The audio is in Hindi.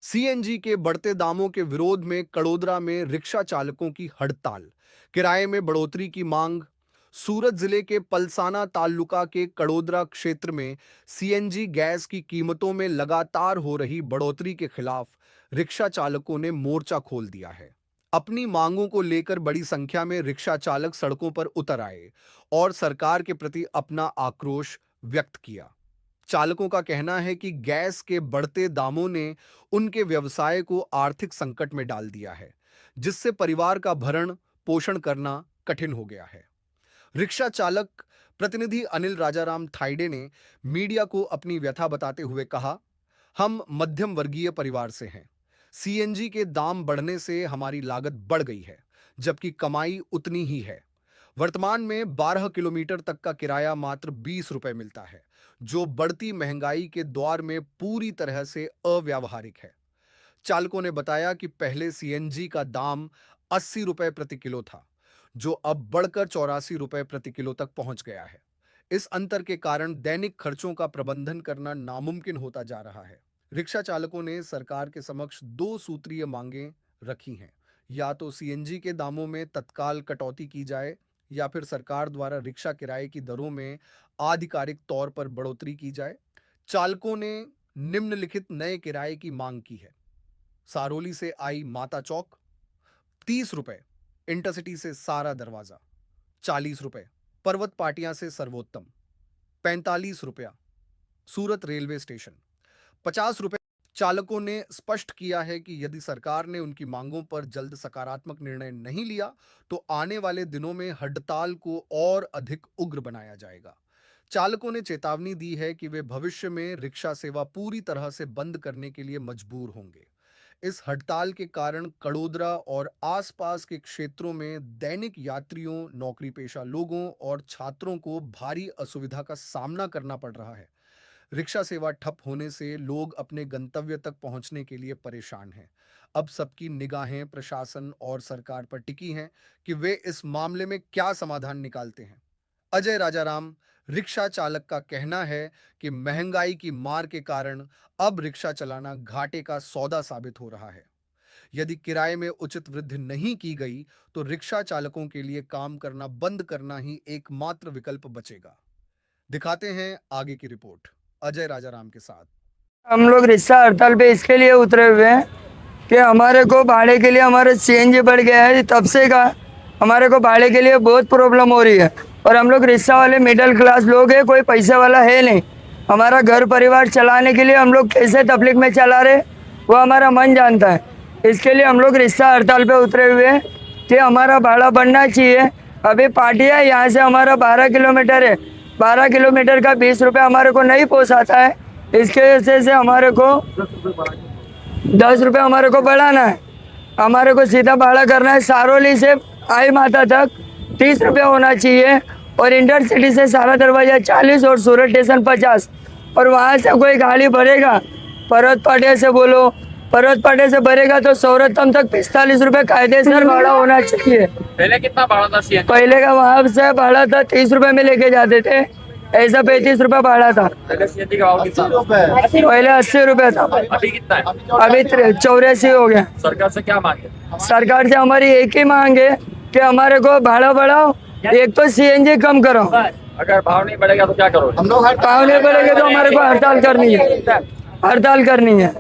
सीएनजी के बढ़ते दामों के विरोध में कड़ोदरा में रिक्शा चालकों की हड़ताल। किराए में बढ़ोतरी की मांग। सूरत जिले के पलसाना तालुका के कड़ोदरा क्षेत्र में सीएनजी गैस की कीमतों में लगातार हो रही बढ़ोतरी के खिलाफ रिक्शा चालकों ने मोर्चा खोल दिया है। अपनी मांगों को लेकर बड़ी संख्या में रिक्शा चालक सड़कों पर उतर आए और सरकार के प्रति अपना आक्रोश व्यक्त किया। चालकों का कहना है कि गैस के बढ़ते दामों ने उनके व्यवसाय को आर्थिक संकट में डाल दिया है, जिससे परिवार का भरण पोषण करना कठिन हो गया है। रिक्शा चालक प्रतिनिधि अनिल राजाराम थाइडे ने मीडिया को अपनी व्यथा बताते हुए कहा, हम मध्यम वर्गीय परिवार से हैं। सीएनजी के दाम बढ़ने से हमारी लागत बढ़ गई है, जबकि कमाई उतनी ही है। वर्तमान में 12 किलोमीटर तक का किराया मात्र 20 रुपए मिलता है, जो बढ़ती महंगाई के दौर में पूरी तरह से अव्यावहारिक है। चालकों ने बताया कि पहले सीएनजी का दाम 80 रुपए प्रति किलो था, जो अब बढ़कर 84 रुपए प्रति किलो तक पहुंच गया है। इस अंतर के कारण दैनिक खर्चों का प्रबंधन करना नामुमकिन होता जा रहा है। रिक्शा चालकों ने सरकार के समक्ष 2 सूत्रीय मांगें रखी हैं। या तो सीएनजी के दामों में तत्काल कटौती की जाए, या फिर सरकार द्वारा रिक्शा किराए की दरों में आधिकारिक तौर पर बढ़ोतरी की जाए। चालकों ने निम्नलिखित नए किराए की मांग की है। सारोली से आई माता चौक 30 रुपए, इंटरसिटी से सारा दरवाजा 40 रुपए, पर्वत पाटिया से सर्वोत्तम 45 रुपया, सूरत रेलवे स्टेशन 50 रुपए। चालकों ने स्पष्ट किया है कि यदि सरकार ने उनकी मांगों पर जल्द सकारात्मक निर्णय नहीं लिया तो आने वाले दिनों में हड़ताल को और अधिक उग्र बनाया जाएगा। चालकों ने चेतावनी दी है कि वे भविष्य में रिक्शा सेवा पूरी तरह से बंद करने के लिए मजबूर होंगे। इस हड़ताल के कारण कड़ोदरा और आसपास के क्षेत्रों में दैनिक यात्रियों, नौकरी पेशा लोगों और छात्रों को भारी असुविधा का सामना करना पड़ रहा है। रिक्शा सेवा ठप होने से लोग अपने गंतव्य तक पहुंचने के लिए परेशान हैं। अब सबकी निगाहें प्रशासन और सरकार पर टिकी हैं कि वे इस मामले में क्या समाधान निकालते हैं। अजय राजाराम, रिक्शा चालक, का कहना है कि महंगाई की मार के कारण अब रिक्शा चलाना घाटे का सौदा साबित हो रहा है। यदि किराए में उचित वृद्धि नहीं की गई तो रिक्शा चालकों के लिए काम करना बंद करना ही एकमात्र विकल्प बचेगा। दिखाते हैं आगे की रिपोर्ट अजय राजाराम के साथ। हम लोग रिक्शा हड़ताल पे इसके लिए उतरे हुए हैं कि हमारे को भाड़े के लिए हमारे सीएनजी बढ़ गया है, तब से का हमारे को भाड़े के लिए बहुत प्रॉब्लम हो रही है। और हम लोग रिक्शा वाले मिडिल क्लास लोग हैं, कोई पैसे वाला है नहीं। हमारा घर परिवार चलाने के लिए हम लोग कैसे तकलीफ में चला रहे वो हमारा मन जानता है। इसके लिए हम लोग रिक्शा हड़ताल पे उतरे हुए हैं कि हमारा भाड़ा बढ़ना चाहिए। अभी पाटिया यहाँ से हमारा 12 किलोमीटर है, 12 किलोमीटर का 20 रुपये हमारे को नहीं पोसाता है। इसके वजह से हमारे को 10 रुपये हमारे को बढ़ाना है। हमारे को सीधा भाड़ा करना है। सारोली से आई माता तक 30 रुपये होना चाहिए और इंटरसिटी से सारा दरवाजा 40 और सूरत स्टेशन 50। और वहाँ से कोई गाड़ी भरेगा पर्वत पाटिया से, बोलो पर्वत पाटिया से भरेगा तो सौरतम तक 45 रुपये कायदेसर भाड़ा होना चाहिए। पहले कितना भाड़ा था सीएनजी? पहले का वहाँ से भाड़ा था 30 रुपये में लेके जाते थे, ऐसा 35 रुपये भाड़ा था। पहले सीएनजी का भाव कितना? पहले 80 रुपये था, अभी कितना है? अभी 84 हो गया। सरकार से क्या मांगे? सरकार से हमारी एक ही मांग है कि हमारे को भाड़ा बढ़ाओ, एक तो सीएनजी कम करो। अगर भाव नहीं बढ़ेगा तो क्या करोगे? भाव नहीं बढ़ेगा तो हमारे को हड़ताल करनी है, हड़ताल करनी है।